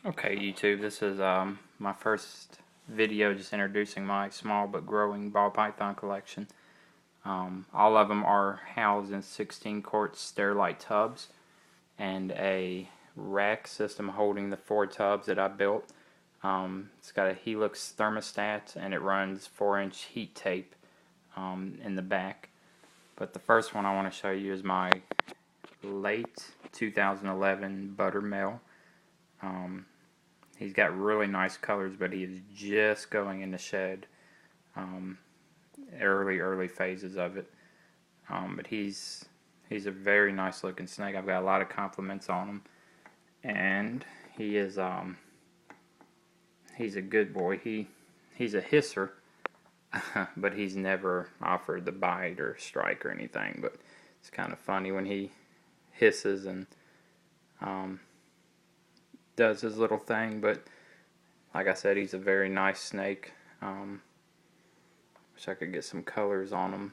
Okay, YouTube, this is my first video just introducing my small but growing ball python collection. All of them are housed in 16-quart Sterilite tubs and a rack system holding the 4 tubs that I built. It's got a Helix thermostat and it runs 4-inch heat tape in the back. But the first one I want to show you is my late 2011 butter male. He's got really nice colors, but he is just going in the shed, early phases of it. But he's a very nice looking snake. I've got a lot of compliments on him, and he is he's a good boy. He's a hisser, but he's never offered the bite or strike or anything. But it's kind of funny when he hisses and does his little thing. But like I said, he's a very nice snake. Wish I could get some colors on him.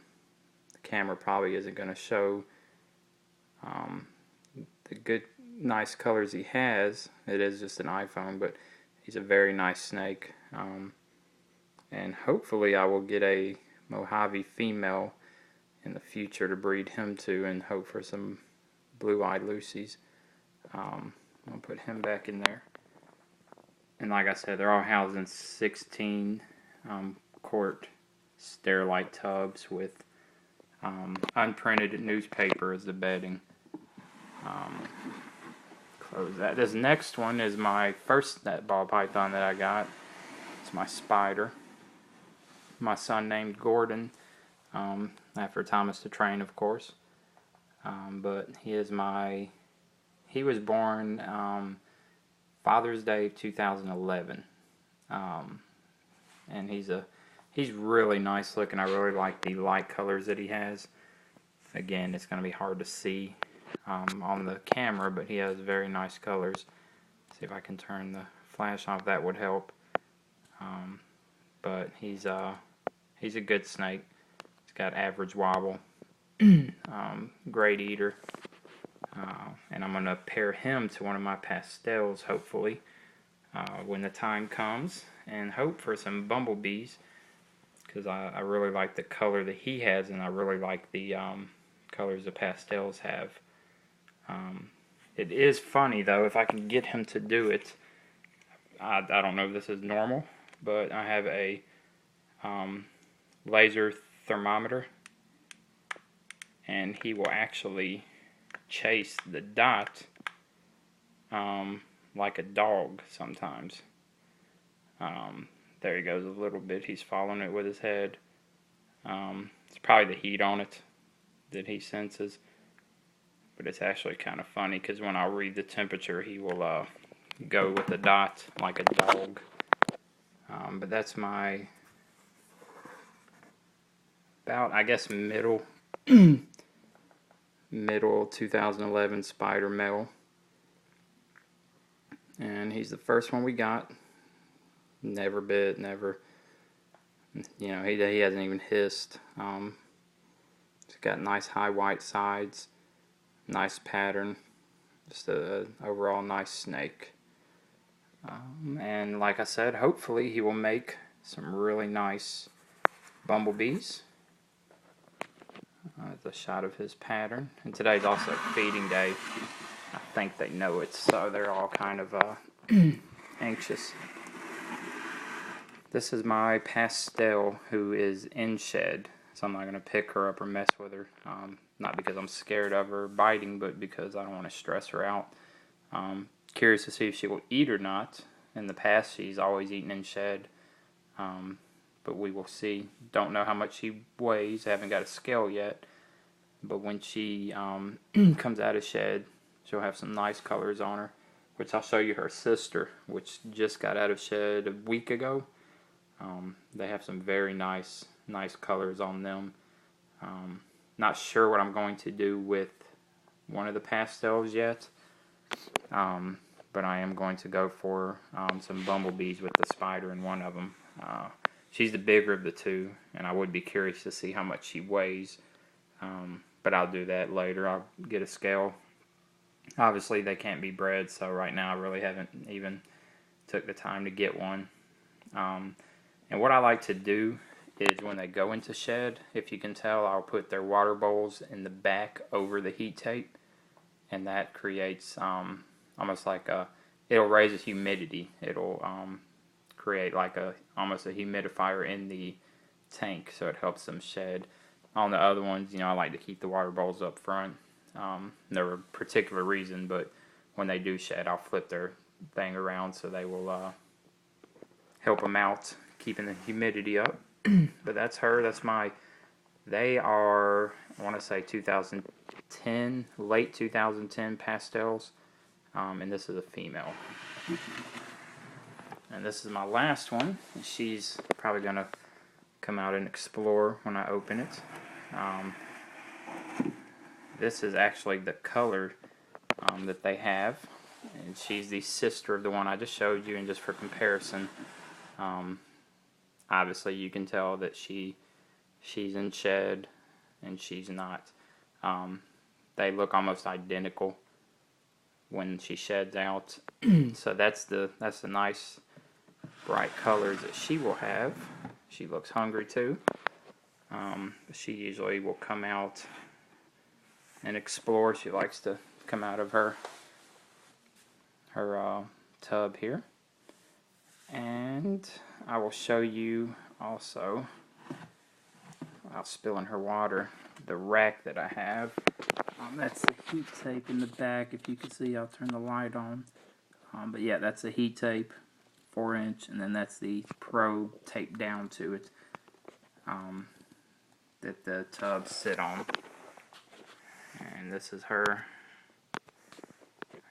The camera probably isn't going to show the good nice colors he has. It is just an iPhone, but he's a very nice snake. And hopefully I will get a Mojave female in the future to breed him to, and hope for some blue-eyed Lucies. I'll put him back in there. And like I said, they're all housed in 16 quart Sterilite tubs with unprinted newspaper as the bedding. Close that. This next one is my first net ball python that I got. It's my spider. My son named Gordon, after Thomas the Train, of course. But he was born Father's Day 2011, and he's really nice looking. I really like the light colors that he has. Again, it's going to be hard to see on the camera, but he has very nice colors. See if I can turn the flash off. That would help. But he's a good snake. He's got average wobble, great eater. And I'm going to pair him to one of my pastels, hopefully, when the time comes, and hope for some bumblebees, because I really like the color that he has, and I really like the colors the pastels have. It is funny, though, if I can get him to do it. I don't know if this is normal, but I have a laser thermometer, and he will actually chase the dot like a dog sometimes. There he goes a little bit. He's following it with his head. It's probably the heat on it that he senses, but it's actually kind of funny because when I read the temperature, he will go with the dot like a dog. But that's my about, I guess, middle 2011 spider male, and he's the first one we got. Never bit, never, he hasn't even hissed. He's got nice high white sides, nice pattern, just a overall nice snake. And like I said, hopefully he will make some really nice bumblebees. The shot of his pattern. And today's also feeding day. I think they know it, so they're all kind of anxious. This is my pastel, who is in shed, so I'm not going to pick her up or mess with her. Not because I'm scared of her biting, but because I don't want to stress her out. Curious to see if she will eat or not. In the past, she's always eaten in shed. But we will see. Don't know how much she weighs. I haven't got a scale yet. But when she comes out of shed, she'll have some nice colors on her, which I'll show you her sister, which just got out of shed a week ago. They have some very nice colors on them. Not sure what I'm going to do with one of the pastels yet. But I am going to go for some bumblebees with the spider in one of them. She's the bigger of the two, and I would be curious to see how much she weighs. But I'll do that later. I'll get a scale. Obviously, they can't be bred, so right now I really haven't even took the time to get one. And what I like to do is when they go into shed, if you can tell, I'll put their water bowls in the back over the heat tape, and that creates almost like it'll raise the humidity. It'll create like almost a humidifier in the tank, so it helps them shed. On the other ones, I like to keep the water bowls up front. There a particular reason, but when they do shed, I'll flip their thing around so they will help them out, keeping the humidity up. But that's her. They are, I want to say 2010, late 2010 pastels. And this is a female. And this is my last one. She's probably going to come out and explore when I open it. This is actually the color that they have. And she's the sister of the one I just showed you. And just for comparison, obviously you can tell that she's in shed and she's not. They look almost identical when she sheds out. So that's the nice bright colors that she will have. She looks hungry too. She usually will come out and explore. She likes to come out of her tub here. And I will show you also, without spilling her water, the rack that I have. That's the heat tape in the back. If you can see, I'll turn the light on. But yeah, that's the heat tape, 4-inch, and then that's the probe taped down to it that the tubs sit on. And this is her.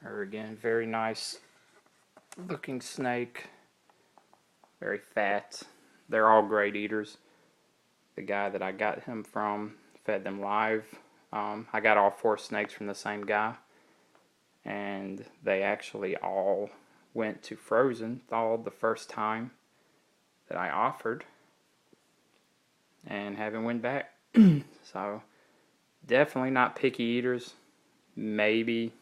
Her again, very nice looking snake. Very fat. They're all great eaters. The guy that I got him from fed them live. I got all 4 snakes from the same guy, and they actually all went to frozen thawed the first time that I offered, and haven't went back. So definitely not picky eaters. Maybe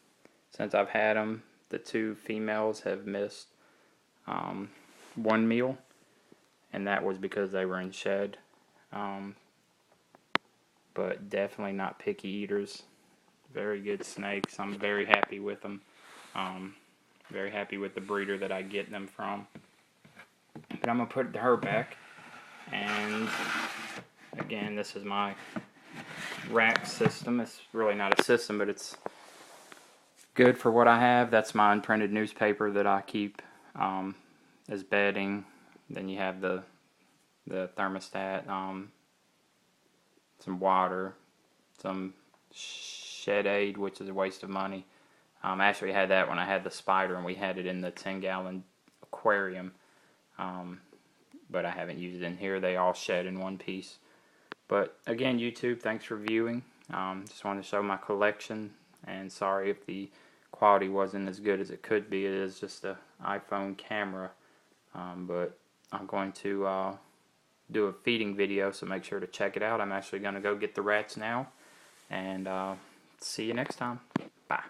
since I've had them, the 2 females have missed 1 meal, and that was because they were in shed. But definitely not picky eaters. Very good snakes. I'm very happy with them. Very happy with the breeder that I get them from. But I'm going to put her back. And again, this is my rack system. It's really not a system, but it's good for what I have. That's my unprinted newspaper that I keep as bedding. Then you have the thermostat, some water, some shed aid, which is a waste of money. I actually had that when I had the spider, and we had it in the 10-gallon aquarium, but I haven't used it in here. They all shed in one piece. But again, YouTube, thanks for viewing. Just wanted to show my collection, and sorry if the quality wasn't as good as it could be. It is just an iPhone camera, but I'm going to do a feeding video, so make sure to check it out. I'm actually going to go get the rats now, and see you next time. Bye.